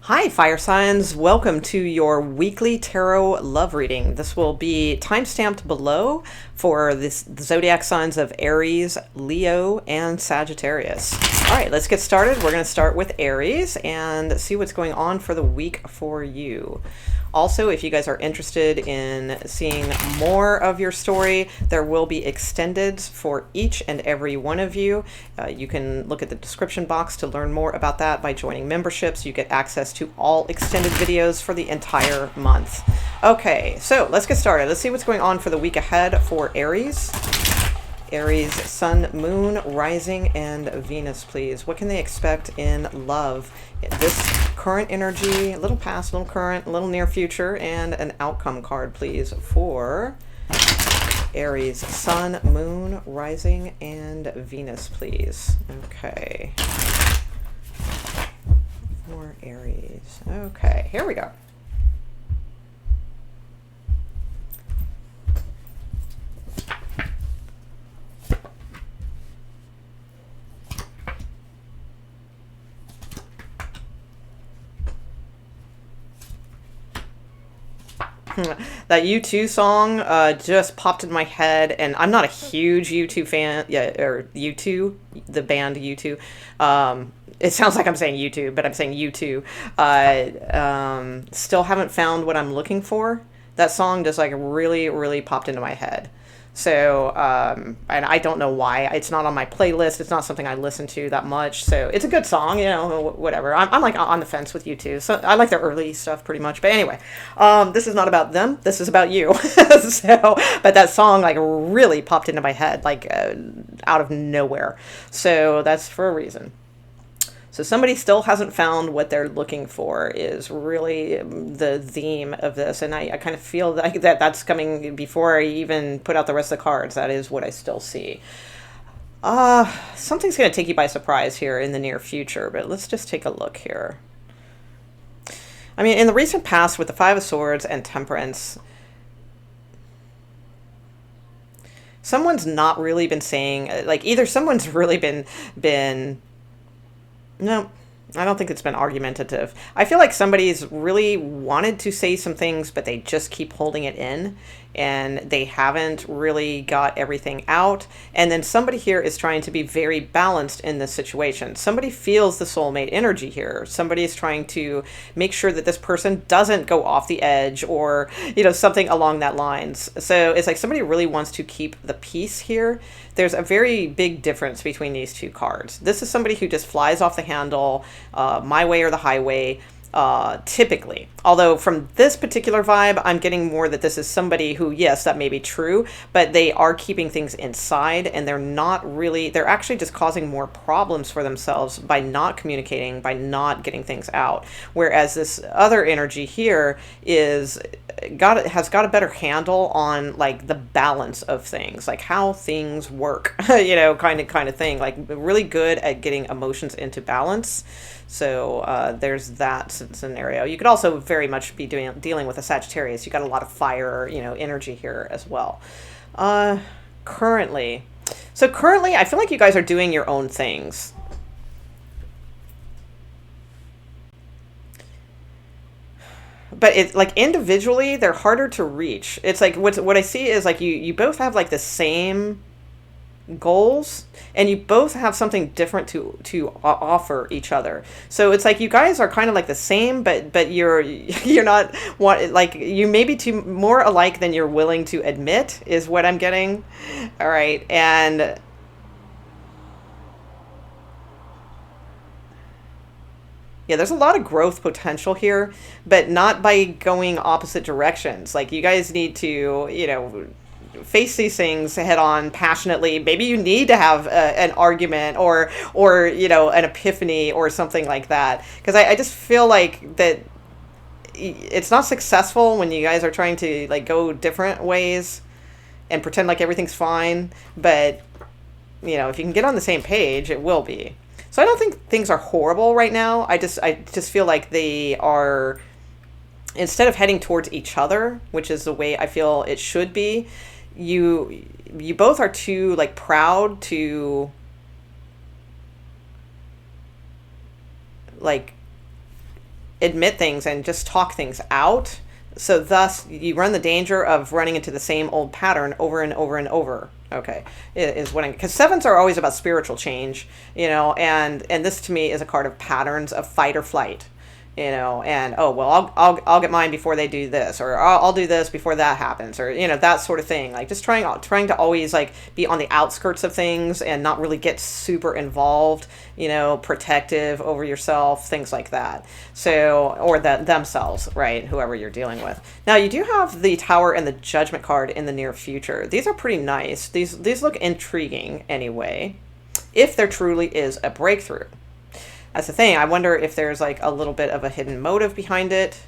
Hi, fire signs. Welcome to your weekly tarot love reading. This will be timestamped below for the zodiac signs of Aries, Leo, and Sagittarius. All right, let's get started. We're going to start with Aries and see what's going on for the week for you. Also, if you guys are interested in seeing more of your story, there will be extendeds for each and every one of you. You can look at the description box to learn more about that by joining memberships. You get access to all extended videos for the entire month. Okay, so let's get started. Let's see what's going on for the week ahead for Aries. Aries, Sun, Moon, Rising, and Venus, please. What can they expect in love? This current energy, a little past, a little current, a little near future, and an outcome card, please, for Aries, Sun, Moon, Rising, and Venus, please. Okay. For Aries. Okay, here we go. That U2 song just popped in my head, and I'm not a huge U2 fan. Yeah, or U2, the band U2. It sounds like I'm saying YouTube, but I'm saying U2. Still haven't found what I'm looking for. That song just like really popped into my head. So, and I don't know why. It's not on my playlist. It's not something I listen to that much. So it's a good song, you know, whatever. I'm like on the fence with U2. So I like their early stuff pretty much. But anyway, this is not about them. This is about you. So, but that song like really popped into my head, like out of nowhere. So that's for a reason. So somebody still hasn't found what they're looking for is really the theme of this. And I kind of feel like that's coming before I even put out the rest of the cards. That is what I still see. Something's going to take you by surprise here in the near future, but let's just take a look here. I mean, in the recent past with the Five of Swords and Temperance, someone's not really been saying, like, either someone's really been no, I don't think it's been argumentative. I feel like somebody's really wanted to say some things, but they just keep holding it in, and they haven't really got everything out. And then somebody here is trying to be very balanced in this situation. Somebody feels the soulmate energy here. Somebody is trying to make sure that this person doesn't go off the edge or, you know, something along that lines. So it's like somebody really wants to keep the peace here. There's a very big difference between these two cards. This is somebody who just flies off the handle, my way or the highway, typically. Although from this particular vibe, I'm getting more that this is somebody who, yes, that may be true, but they are keeping things inside, and they're actually just causing more problems for themselves by not communicating, by not getting things out. Whereas this other energy here has got a better handle on like the balance of things, like how things work, you know, kind of thing, like really good at getting emotions into balance. So there's that scenario. You could also very much be dealing with a Sagittarius. You got a lot of fire, you know, energy here as well. Currently, I feel like you guys are doing your own things. But it's like individually, they're harder to reach. It's like what I see is like you both have like the same goals, and you both have something different to offer each other. So it's like you guys are kind of like the same, but you're not like you may be too more alike than you're willing to admit is what I'm getting. All right, and yeah, there's a lot of growth potential here, but not by going opposite directions. Like you guys need to, you know, face these things head on passionately. Maybe you need to have an argument or you know, an epiphany or something like that, because I just feel like that it's not successful when you guys are trying to like go different ways and pretend like everything's fine. But you know, if you can get on the same page, it will be. So I don't think things are horrible right now. I just feel like they are, instead of heading towards each other, which is the way I feel it should be, you both are too like proud to like admit things and just talk things out. So thus you run the danger of running into the same old pattern over and over and over. Okay, is what because sevens are always about spiritual change, and this to me is a card of patterns of fight or flight. And oh well, I'll get mine before they do this, or I'll do this before that happens, or that sort of thing. Like just trying to always like be on the outskirts of things and not really get super involved, protective over yourself, things like that. So or themselves, right? Whoever you're dealing with. Now you do have the Tower and the Judgment card in the near future. These are pretty nice. These look intriguing anyway, if there truly is a breakthrough. That's the thing. I wonder if there's like a little bit of a hidden motive behind it.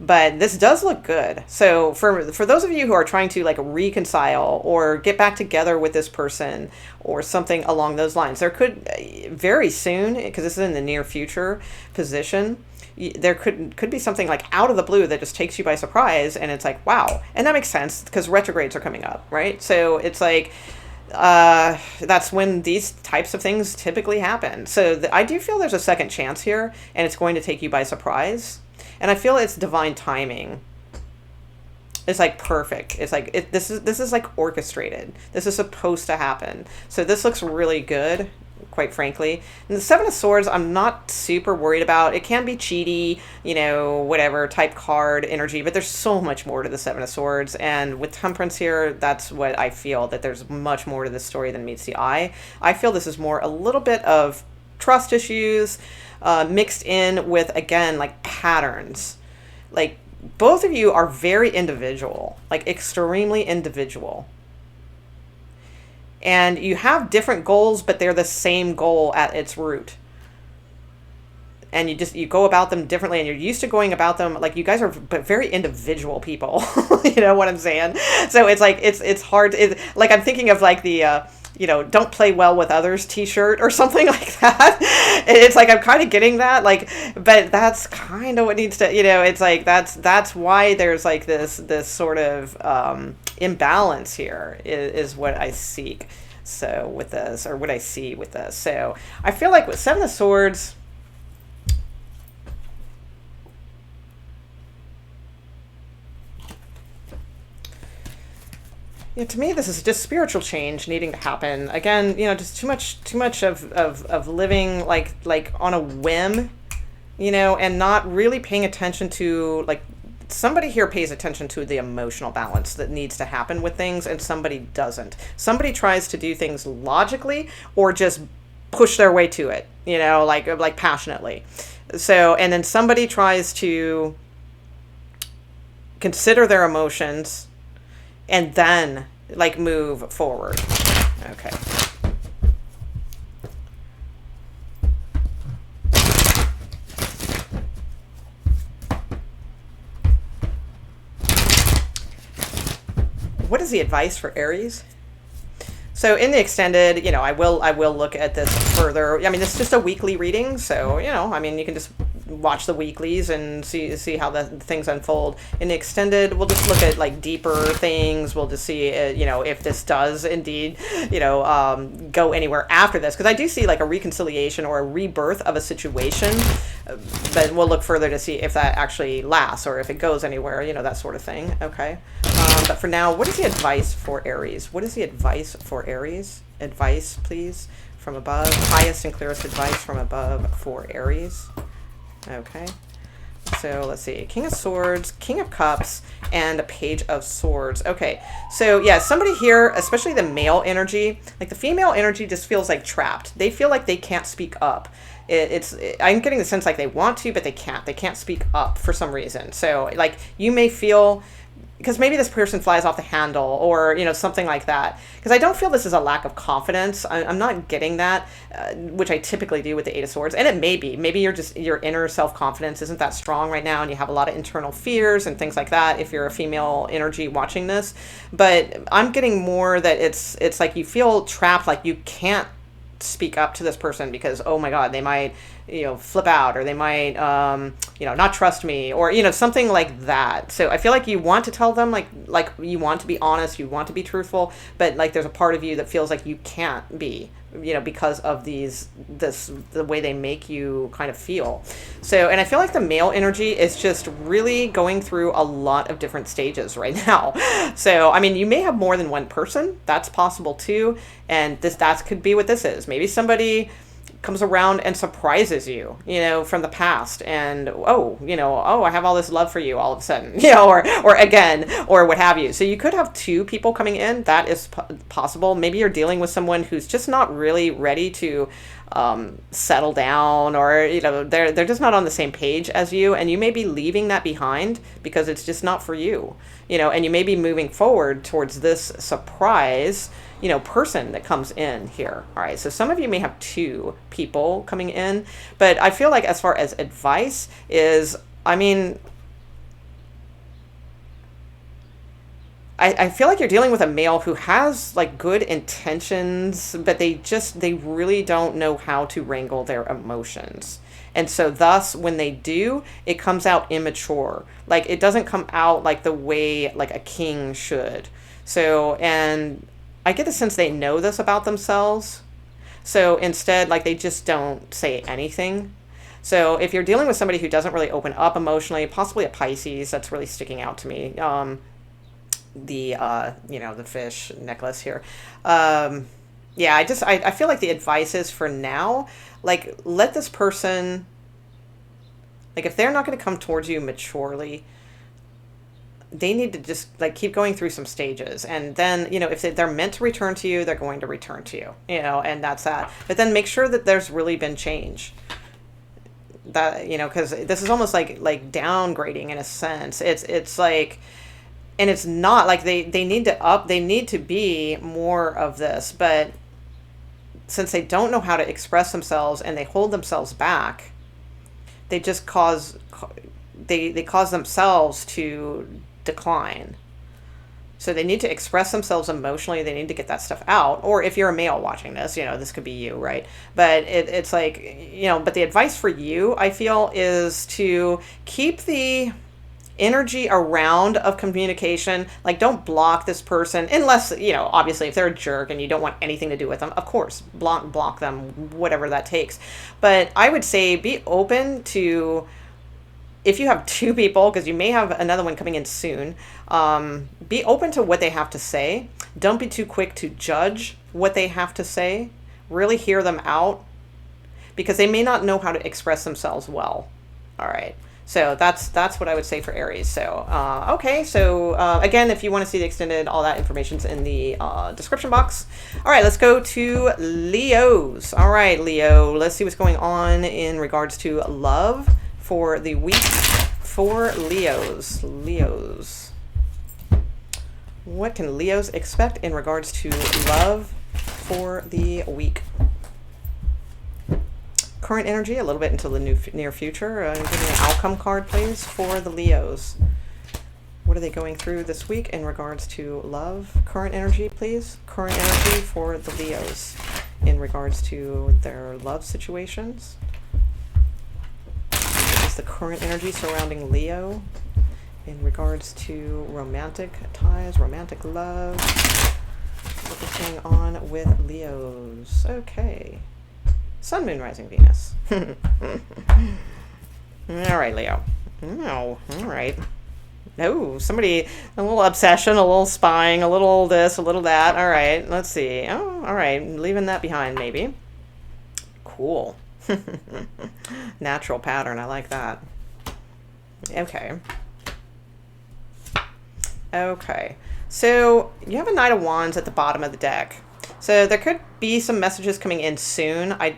But this does look good. So for those of you who are trying to like reconcile or get back together with this person or something along those lines, there could very soon, because this is in the near future position, there could be something like out of the blue that just takes you by surprise, and it's like, wow. And that makes sense because retrogrades are coming up, right? So it's like that's when these types of things typically happen. So I do feel there's a second chance here, and it's going to take you by surprise. And I feel it's divine timing. It's like perfect. It's like this is like orchestrated. This is supposed to happen. So this looks really good, quite frankly. And the Seven of Swords, I'm not super worried about. It can be cheaty, whatever type card energy, but there's so much more to the Seven of Swords. And with Temperance here, that's what I feel, that there's much more to this story than meets the eye. I feel this is more a little bit of trust issues mixed in with, again, like patterns. Like both of you are very individual, like extremely individual. And you have different goals, but they're the same goal at its root. And you go about them differently, and you're used to going about them like you guys are very individual people. You know what I'm saying? So it's like it's hard. Like I'm thinking of like the don't play well with others t-shirt or something like that. It's like I'm kind of getting that, like, but that's kind of what needs to, it's like that's why there's like this sort of imbalance here is what I seek. So with this, or what I see with this. So I feel like with Seven of Swords, to me, this is just spiritual change needing to happen. Again, just too much of living like on a whim, and not really paying attention to, like, somebody here pays attention to the emotional balance that needs to happen with things, and somebody doesn't. Somebody tries to do things logically or just push their way to it, like passionately. So, and then somebody tries to consider their emotions and then like move forward. Okay. What is the advice for Aries? So in the extended, I will look at this further. I mean, it's just a weekly reading, so you can just watch the weeklies and see how the things unfold. In the extended, we'll just look at like deeper things. We'll just see if this does indeed go anywhere after this, because I do see like a reconciliation or a rebirth of a situation, but we'll look further to see if that actually lasts or if it goes anywhere, that sort of thing. Okay. But for now, what is the advice for Aries? What is the advice for Aries? Advice, please, from above. Highest and clearest advice from above for Aries. Okay. So let's see. King of Swords, King of Cups, and a Page of Swords. Okay. So yeah, somebody here, especially the male energy, like the female energy just feels like trapped. They feel like they can't speak up. I'm getting the sense like they want to, but they can't. They can't speak up for some reason. So like you may feel, because maybe this person flies off the handle or, something like that. Because I don't feel this is a lack of confidence. I'm not getting that, which I typically do with the Eight of Swords. And it may be. Maybe your inner self-confidence isn't that strong right now and you have a lot of internal fears and things like that if you're a female energy watching this. But I'm getting more that it's like you feel trapped, like you can't speak up to this person because, oh my God, they might flip out, or they might not trust me, or something like that. So I feel like you want to tell them, like you want to be honest, you want to be truthful, but like there's a part of you that feels like you can't be because of the way they make you kind of feel. So, and I feel like the male energy is just really going through a lot of different stages right now. So, I mean, you may have more than one person. That's possible too. And that could be what this is. Maybe somebody comes around and surprises you, from the past, and I have all this love for you all of a sudden, or again, or what have you. So you could have two people coming in. That is possible. Maybe you're dealing with someone who's just not really ready to settle down, or they're just not on the same page as you, and you may be leaving that behind because it's just not for you, and you may be moving forward towards this surprise person that comes in here. All right. So some of you may have two people coming in, but I feel like as far as advice is, I mean, I feel like you're dealing with a male who has like good intentions, but they really don't know how to wrangle their emotions. And so thus, when they do, it comes out immature. Like it doesn't come out like the way like a king should. So, and I get the sense they know this about themselves. So instead, like they just don't say anything. So if you're dealing with somebody who doesn't really open up emotionally, possibly a Pisces, that's really sticking out to me. The fish necklace here. Yeah, I feel like the advice is for now, like let this person, like if they're not going to come towards you maturely, they need to just like keep going through some stages, and then if they're meant to return to you, they're going to return to you, and that's that. But then make sure that there's really been change, that because this is almost like downgrading in a sense. It's like, and it's not like they need to be more of this, but since they don't know how to express themselves and they hold themselves back, they just cause themselves to decline. So they need to express themselves emotionally. They need to get that stuff out. Or if you're a male watching this, this could be you, right? But it's like, but the advice for you, I feel, is to keep the energy around of communication. Like don't block this person unless, obviously if they're a jerk and you don't want anything to do with them, of course, block them, whatever that takes. But I would say be open to, if you have two people, because you may have another one coming in soon, be open to what they have to say. Don't be too quick to judge what they have to say. Really hear them out, because they may not know how to express themselves well. All right. So that's what I would say for Aries. So, okay. So, again, if you want to see the extended, all that information's in the description box. All right, let's go to Leos. All right, Leo, let's see what's going on in regards to love for the week for Leos. What can Leos expect in regards to love for the week? Current energy, a little bit into the near future. Give me an outcome card, please, for the Leos. What are they going through this week in regards to love? Current energy, please. Current energy for the Leos in regards to their love situations. What is the current energy surrounding Leo in regards to romantic ties, romantic love? What is going on with Leos? Okay. Sun, Moon, Rising, Venus. All right, Leo. Oh, all right. Oh, somebody, a little obsession, a little spying, a little this, a little that. All right, let's see. Oh, all right. Leaving that behind, maybe. Cool. Natural pattern. I like that. Okay. Okay. So you have a Knight of Wands at the bottom of the deck. So there could be some messages coming in soon. I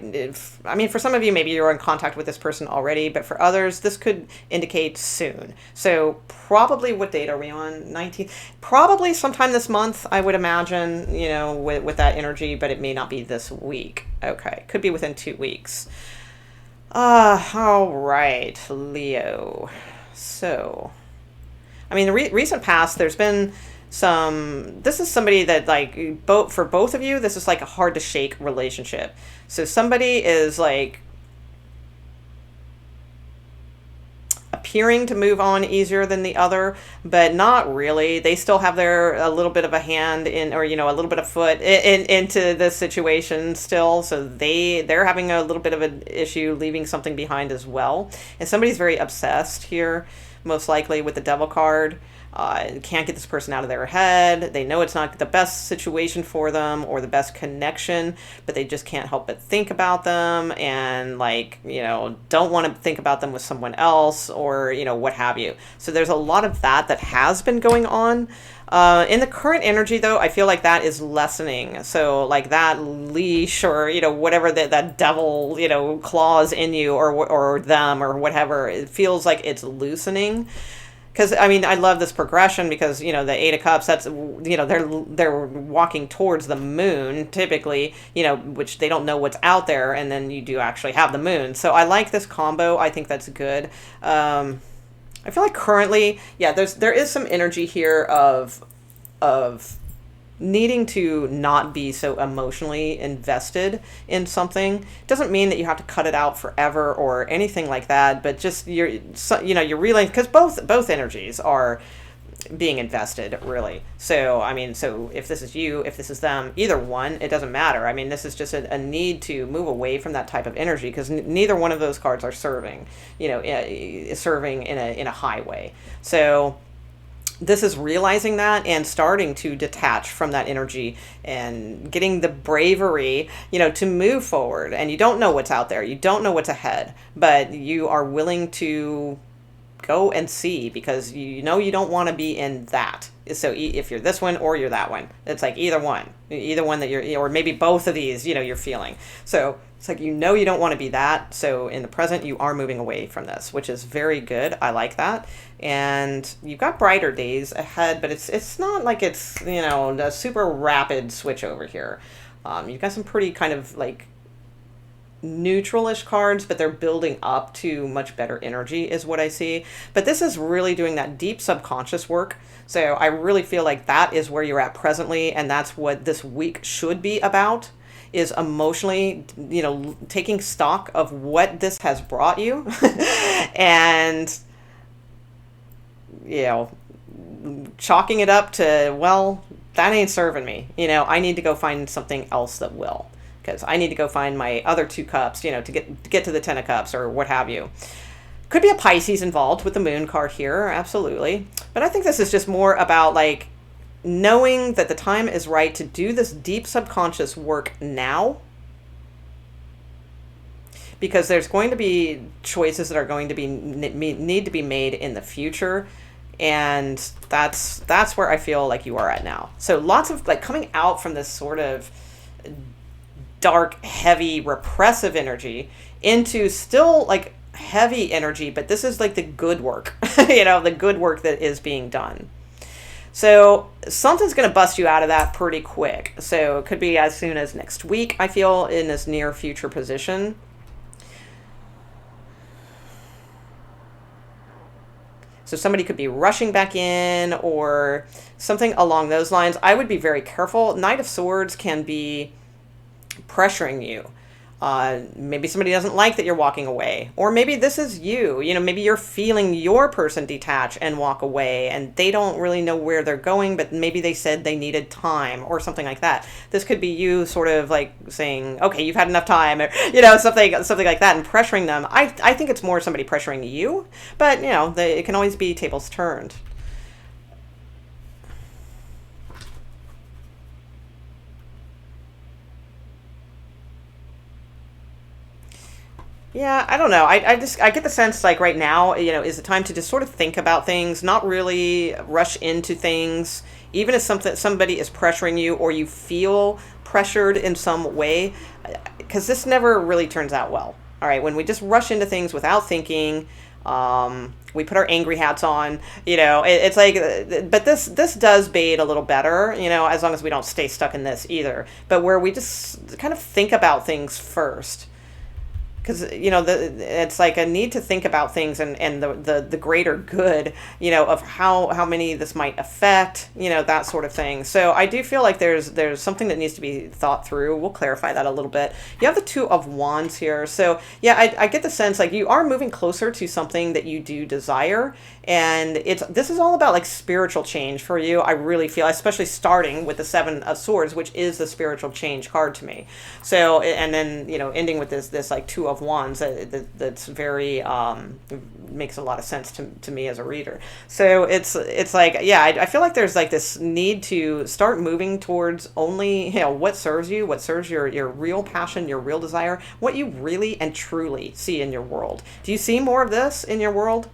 mean, for some of you, maybe you're in contact with this person already, but for others, this could indicate soon. So probably, what date are we on? 19th? Probably sometime this month, I would imagine, with that energy, but it may not be this week. Okay. Could be within 2 weeks. All right, Leo. So, I mean, the recent past, there's been this is somebody that, like, for both of you, this is like a hard to shake relationship. So somebody is like appearing to move on easier than the other, but not really. They still have a little bit of a hand in, or a little bit of foot into this situation still. So they're having a little bit of an issue leaving something behind as well. And somebody's very obsessed here, most likely with the Devil card. Can't get this person out of their head. They know it's not the best situation for them or the best connection, but they just can't help but think about them, and don't want to think about them with someone else, or what have you. So there's a lot of that has been going on. In the current energy, though, I feel like that is lessening. So like that leash, or whatever that devil claws in you, or them, or whatever, it feels like it's loosening. Because, I mean, I love this progression because, the Eight of Cups, that's, they're walking towards the moon, typically, which they don't know what's out there, and then you do actually have the moon. So I like this combo. I think that's good. I feel like currently, there is some energy here of needing to not be so emotionally invested in something. Doesn't mean that you have to cut it out forever or anything like that, but just you're realizing, because both energies are being invested, really. So I mean, so if this is you, if this is them, either one, it doesn't matter. I mean, this is just a need to move away from that type of energy, because neither one of those cards are serving in a high way. So this is realizing that and starting to detach from that energy and getting the bravery, to move forward. And you don't know what's out there. You don't know what's ahead, but you are willing to go and see, because you don't want to be in that. So if you're this one or you're that one, it's like either one that you're, or maybe both of these, you're feeling. So it's like, you don't want to be that. So in the present, you are moving away from this, which is very good. I like that. And you've got brighter days ahead, but it's not like it's, a super rapid switch over here. You've got some pretty kind of like neutralish cards, but they're building up to much better energy is what I see. But this is really doing that deep subconscious work. So I really feel like that is where you're at presently, and that's what this week should be about, is emotionally, taking stock of what this has brought you and, chalking it up to, well, that ain't serving me. I need to go find something else that will, because I need to go find my other two cups, to get to the 10 of Cups or what have you. Could be a Pisces involved with the Moon card here, absolutely. But I think this is just more about like knowing that the time is right to do this deep subconscious work now, because there's going to be choices that are going to need to be made in the future. And that's where I feel like you are at now. So lots of like coming out from this sort of dark, heavy, repressive energy into still like heavy energy, but this is like the good work, the good work that is being done. So something's going to bust you out of that pretty quick. So it could be as soon as next week, I feel, in this near future position. So somebody could be rushing back in or something along those lines. I would be very careful. Knight of Swords can be pressuring you. Maybe somebody doesn't like that you're walking away, or maybe this is you, maybe you're feeling your person detach and walk away, and they don't really know where they're going, but maybe they said they needed time or something like that. This could be you sort of like saying, okay, you've had enough time, or, something like that, and pressuring them. I think it's more somebody pressuring you, but it can always be tables turned. Yeah, I don't know. I get the sense like right now, is the time to just sort of think about things, not really rush into things, even if somebody is pressuring you or you feel pressured in some way, because this never really turns out well. All right, when we just rush into things without thinking, we put our angry hats on, it's like, but this does bait a little better, as long as we don't stay stuck in this either. But where we just kind of think about things first. because it's like a need to think about things and the greater good, of how many this might affect, that sort of thing. So I do feel like there's something that needs to be thought through. We'll clarify that a little bit. You have the Two of Wands here, so yeah, I get the sense like you are moving closer to something that you do desire, and this is all about like spiritual change for you. I really feel, especially starting with the Seven of Swords, which is the spiritual change card to me. So, and then ending with this like Two of Wands, that's very makes a lot of sense to me as a reader. So it's like, yeah, I feel like there's like this need to start moving towards only what serves you, what serves your real passion, your real desire, what you really and truly see in your world. Do you see more of this in your world?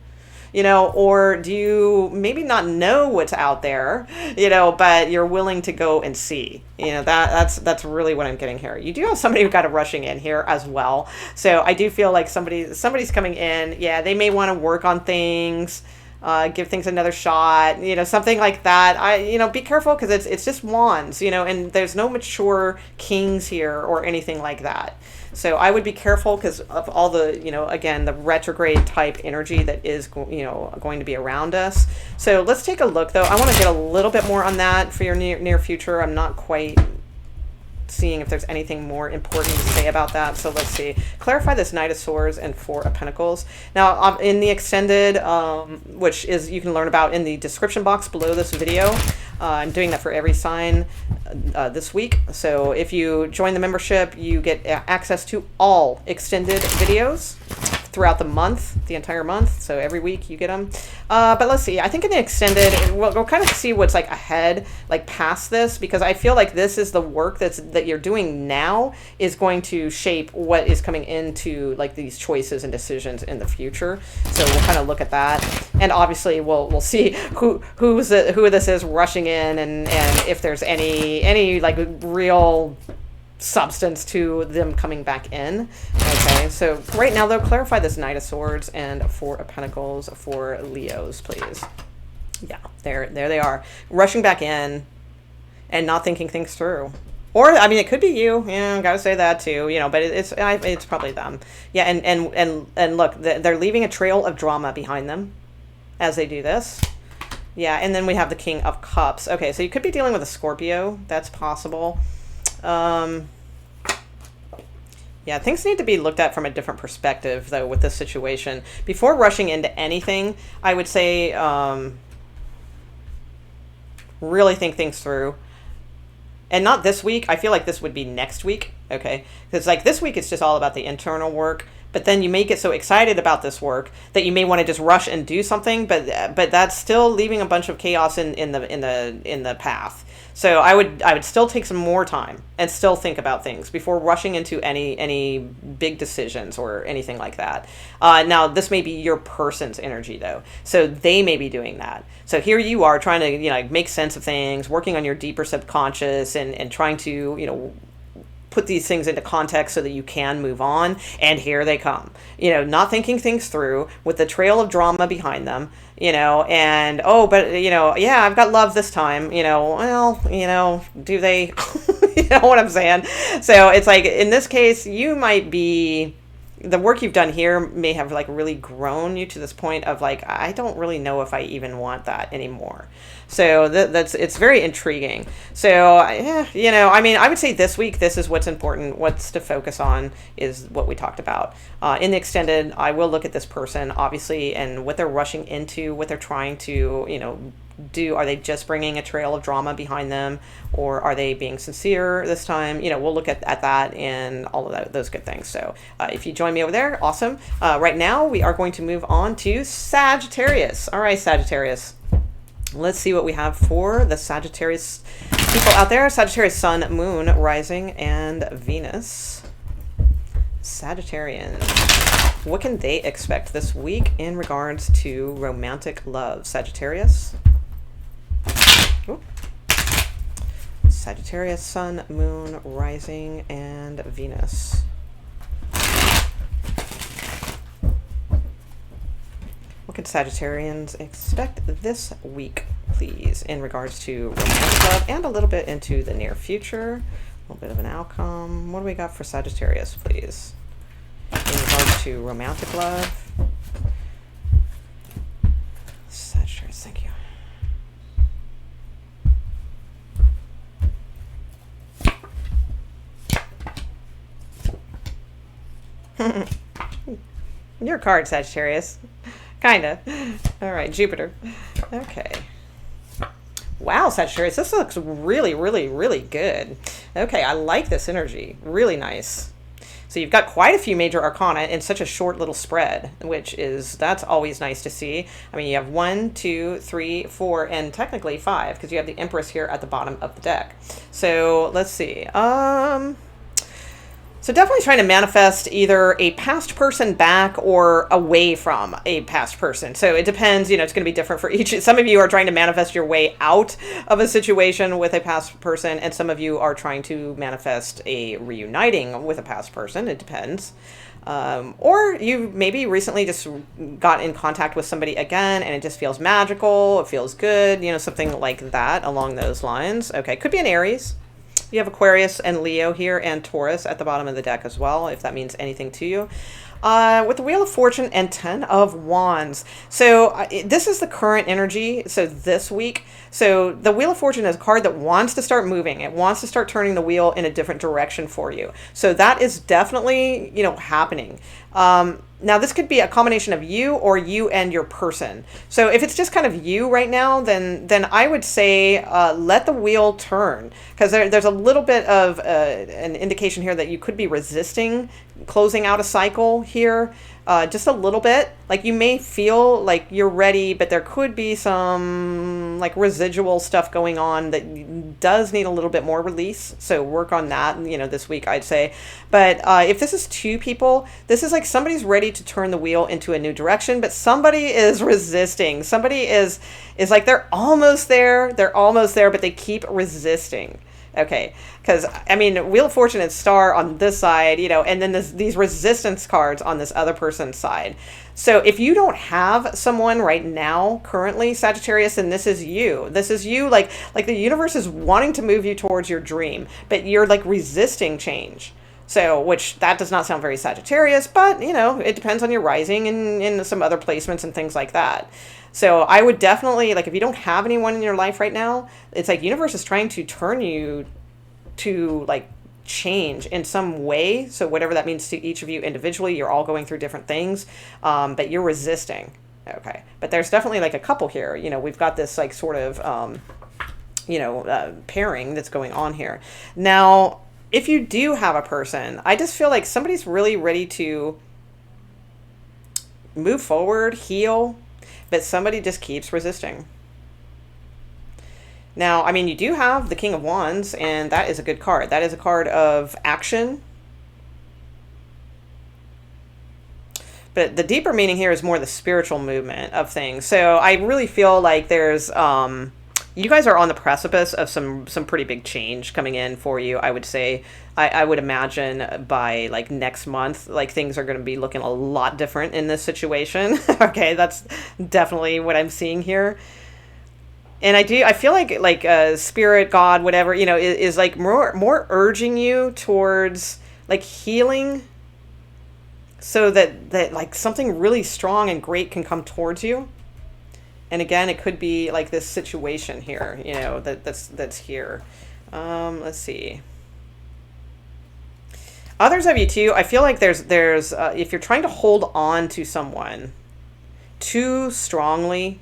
Or do you maybe not know what's out there, but you're willing to go and see, that's really what I'm getting here. You do have somebody who got a rushing in here as well. So I do feel like somebody's coming in. Yeah, they may want to work on things, give things another shot, something like that. Be careful because it's just wands, and there's no mature kings here or anything like that. So I would be careful because of all the, again, the retrograde type energy that is, going to be around us. So let's take a look, though. I want to get a little bit more on that for your near future. I'm not quite seeing if there's anything more important to say about that. So let's see. Clarify this Knight of Swords and Four of Pentacles. Now, in the extended, which is you can learn about in the description box below this video. I'm doing that for every sign this week. So if you join the membership, you get access to all extended videos throughout the month, the entire month. So every week you get them. But let's see. I think in the extended, we'll kind of see what's like ahead, like past this, because I feel like this is the work that you're doing now is going to shape what is coming into like these choices and decisions in the future. So we'll kind of look at that, and obviously we'll see who this is rushing in, and if there's any like real substance to them coming back in. Okay, so right now though, clarify this Knight of Swords and Four of Pentacles for Leos, please. Yeah, there they are, rushing back in and not thinking things through. Or I mean, it could be you. Yeah, gotta say that too. But it's probably them. Yeah, and look, they're leaving a trail of drama behind them as they do this. Yeah, and then we have the King of Cups. Okay, so you could be dealing with a Scorpio. That's possible. Yeah, things need to be looked at from a different perspective, though, with this situation. Before rushing into anything, I would say really think things through. And not this week. I feel like this would be next week, okay? Because like this week, it's just all about the internal work. But then you may get so excited about this work that you may want to just rush and do something, but that's still leaving a bunch of chaos in the path. So I would still take some more time and still think about things before rushing into any big decisions or anything like that. Now, this may be your person's energy, though. So they may be doing that. So here you are trying to make sense of things, working on your deeper subconscious and trying to put these things into context so that you can move on. And here they come, not thinking things through with the trail of drama behind them, and, yeah, I've got love this time, do they, you know what I'm saying? So it's like, in this case, you might be, the work you've done here may have like really grown you to this point of like, I don't really know if I even want that anymore. So it's very intriguing. So yeah, I mean, I would say this week, this is what's important. What's to focus on is what we talked about. In the extended, I will look at this person obviously and what they're rushing into, what they're trying to, do. Are they just bringing a trail of drama behind them, or are they being sincere this time? We'll look at that and all of those good things. So if you join me over there, awesome. Right now we are going to move on to Sagittarius. All right, Sagittarius. Let's see what we have for the Sagittarius people out there. Sagittarius Sun, Moon, Rising, and Venus. Sagittarians. What can they expect this week in regards to romantic love? Sagittarius. Ooh. Sagittarius, Sun, Moon, Rising, and Venus. What can Sagittarians expect this week, please, in regards to romantic love and a little bit into the near future? A little bit of an outcome. What do we got for Sagittarius, please? in regards to romantic love. Sagittarius, thank you. Your card, Sagittarius. Kinda. All right, Jupiter. Okay. Wow, Sagittarius, this looks really, really, really good. Okay, I like this energy. Really nice. So you've got quite a few major arcana in such a short little spread, that's always nice to see. I mean, you have 1, 2, 3, 4, and technically 5, because you have the Empress here at the bottom of the deck. So let's see. So definitely trying to manifest either a past person back or away from a past person. So it depends, it's going to be different for each. Some of you are trying to manifest your way out of a situation with a past person, and some of you are trying to manifest a reuniting with a past person. It depends. Or you maybe recently just got in contact with somebody again and it just feels magical, it feels good, something like that along those lines. Okay, could be an Aries. You have Aquarius and Leo here and Taurus at the bottom of the deck as well, if that means anything to you. With the Wheel of Fortune and 10 of Wands. So this is the current energy, so this week. So the Wheel of Fortune is a card that wants to start moving. It wants to start turning the wheel in a different direction for you. So that is definitely, happening. Now, this could be a combination of you or you and your person. So if it's just kind of you right now, then I would say let the wheel turn. Because there's a little bit of an indication here that you could be resisting closing out a cycle here. Just a little bit. Like you may feel like you're ready, but there could be some like residual stuff going on that does need a little bit more release. So work on that, this week, I'd say. But if this is two people, this is like somebody's ready to turn the wheel into a new direction, but somebody is resisting. Somebody is like they're almost there, but they keep resisting. Okay, because, Wheel of Fortune and Star on this side, and then these resistance cards on this other person's side. So if you don't have someone right now, currently, Sagittarius, then this is you. This is you, like the universe is wanting to move you towards your dream, but you're, like, resisting change. So, which, that does not sound very Sagittarius, but, it depends on your rising and some other placements and things like that. So I would definitely, like, if you don't have anyone in your life right now, it's like universe is trying to turn you to, like, change in some way. So whatever that means to each of you individually, you're all going through different things, but you're resisting. Okay. But there's definitely, like, a couple here. We've got this, like, sort of, pairing that's going on here. Now, if you do have a person, I just feel like somebody's really ready to move forward, heal, but somebody just keeps resisting. Now, you do have the King of Wands, and that is a good card. That is a card of action. But the deeper meaning here is more the spiritual movement of things. So I really feel like there's, you guys are on the precipice of some pretty big change coming in for you, I would say. I would imagine by, like, next month, like, things are going to be looking a lot different in this situation. Okay, that's definitely what I'm seeing here. And I feel like spirit, God, whatever, is like more urging you towards, like, healing, so that like something really strong and great can come towards you. And again, it could be like this situation here, that's here. Let's see. Others of you too, I feel like there's if you're trying to hold on to someone too strongly,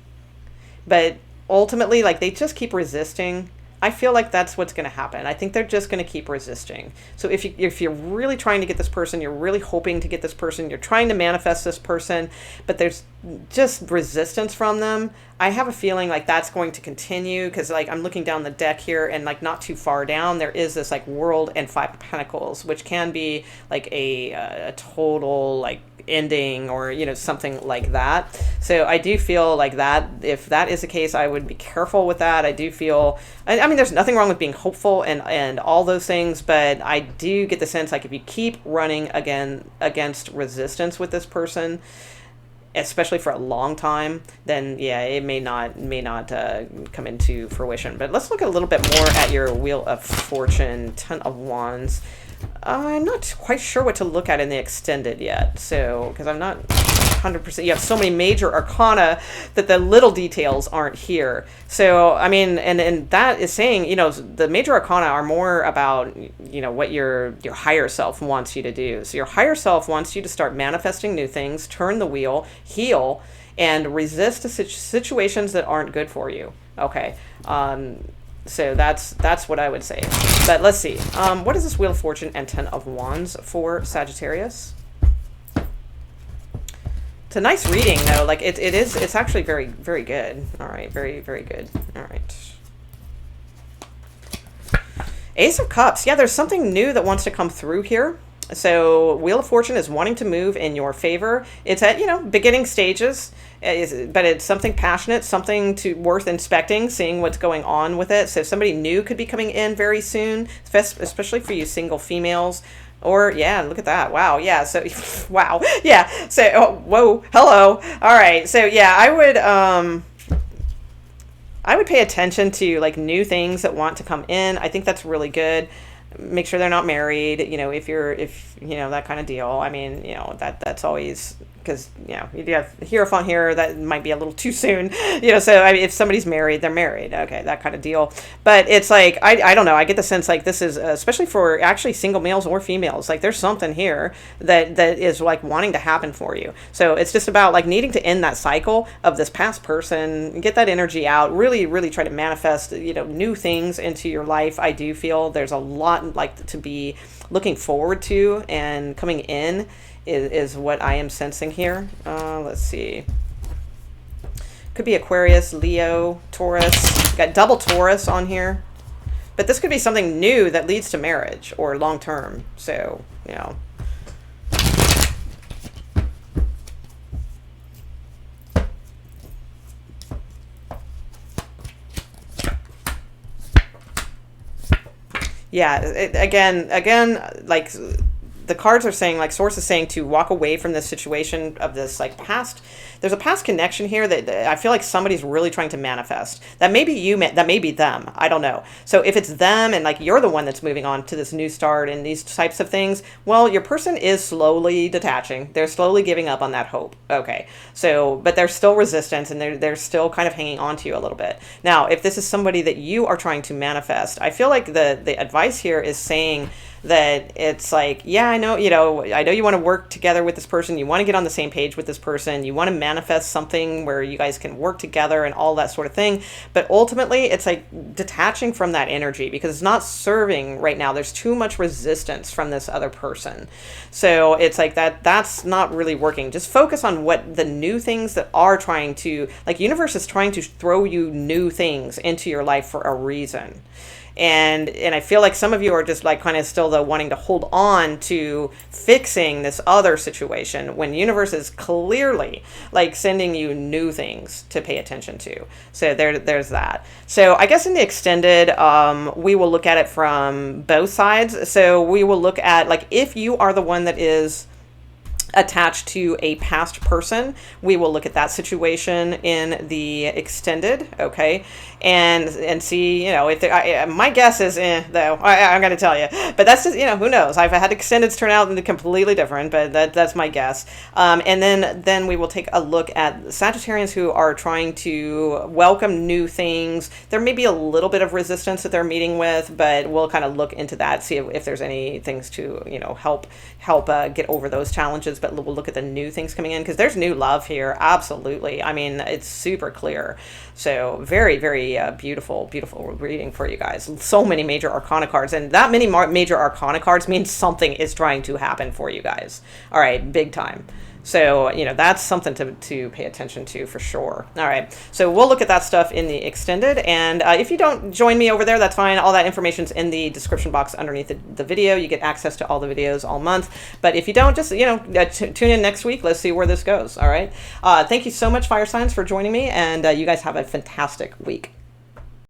but ultimately, like, they just keep resisting, I feel like that's what's going to happen. I think they're just going to keep resisting. So if you're really trying to get this person, you're really hoping to get this person, you're trying to manifest this person, but there's just resistance from them, I have a feeling like that's going to continue, because, like, I'm looking down the deck here, and, like, not too far down, there is this, like, World and 5 of Pentacles, which can be, like, a total, like, ending, or something like that. So I do feel like that, if that is the case, I would be careful with that. I do feel, there's nothing wrong with being hopeful and all those things, but I do get the sense, like, if you keep running against resistance with this person, especially for a long time, then yeah, it may not come into fruition. But let's look a little bit more at your Wheel of Fortune, 10 of Wands. I'm not quite sure what to look at in the extended yet. So, because I'm not 100%, you have so many major arcana that the little details aren't here. So, I mean, and that is saying, you know, the major arcana are more about, you know, what your higher self wants you to do. So your higher self wants you to start manifesting new things, turn the wheel, heal, and resist the situations that aren't good for you. Okay. So that's what I would say. But let's see. What is this Wheel of Fortune and Ten of Wands for Sagittarius? It's a nice reading, though. Like, it's actually very, very good. All right, very, very good. All right. Ace of Cups. Yeah, there's something new that wants to come through here. So Wheel of Fortune is wanting to move in your favor. It's at, you know, beginning stages, but it's something passionate, something worth inspecting, seeing what's going on with it. So somebody new could be coming in very soon, especially for you single females. Or, yeah, look at that. Wow. Yeah. So, wow. Yeah. So, oh, whoa. Hello. All right. So, yeah, I would pay attention to, like, new things that want to come in. I think that's really good. Make sure they're not married, you know, if you know, that kind of deal. I mean, you know, that's always, because, you know, you have Hierophant here, that might be a little too soon, you know, so I mean, if somebody's married, they're married. Okay, that kind of deal. But it's like, I don't know, I get the sense like this is, especially for actually single males or females, like there's something here that is like wanting to happen for you. So it's just about like needing to end that cycle of this past person, get that energy out, really, really try to manifest, you know, new things into your life. I do feel there's a lot like to be looking forward to, and coming in is what I am sensing here. Let's see. Could be Aquarius, Leo, Taurus. Got double Taurus on here. But this could be something new that leads to marriage or long term. So, you know. Yeah, again, like the cards are saying, like Source is saying, to walk away from this situation of this like past. There's a past connection here that I feel like somebody's really trying to manifest. That may be you, that may be them. I don't know. So if it's them and like you're the one that's moving on to this new start and these types of things, well, your person is slowly detaching. They're slowly giving up on that hope. Okay. So, but there's still resistance, and they're still kind of hanging on to you a little bit. Now, if this is somebody that you are trying to manifest, I feel like the advice here is saying that it's like, yeah, I know you want to work together with this person. You want to get on the same page with this person. You want to manifest something where you guys can work together and all that sort of thing. But ultimately, it's like detaching from that energy because it's not serving right now. There's too much resistance from this other person. So it's like that's not really working. Just focus on what the new things that are trying to, like, universe is trying to throw you new things into your life for a reason. And I feel like some of you are just like kind of still though wanting to hold on to fixing this other situation when the universe is clearly like sending you new things to pay attention to. So there's that. So I guess in the extended, we will look at it from both sides. So we will look at, like, if you are the one that is attached to a past person, we will look at that situation in the extended, okay, and see, you know, if my guess is though I'm going to tell you, but that's just, you know, who knows. I've had extendeds turn out completely different, but that's my guess. And then we will take a look at Sagittarians who are trying to welcome new things. There may be a little bit of resistance that they're meeting with, but we'll kind of look into that, see if there's any things to, you know, help get over those challenges. But we'll look at the new things coming in because there's new love here. Absolutely. I mean, it's super clear. So very, very beautiful reading for you guys. So many major arcana cards, and that many major arcana cards means something is trying to happen for you guys. All right, big time. So, you know, that's something to pay attention to for sure. All right. So we'll look at that stuff in the extended. And if you don't join me over there, that's fine. All that information's in the description box underneath the video. You get access to all the videos all month. But if you don't, just, you know, tune in next week. Let's see where this goes. All right. Thank you so much, Fire Signs, for joining me. And you guys have a fantastic week.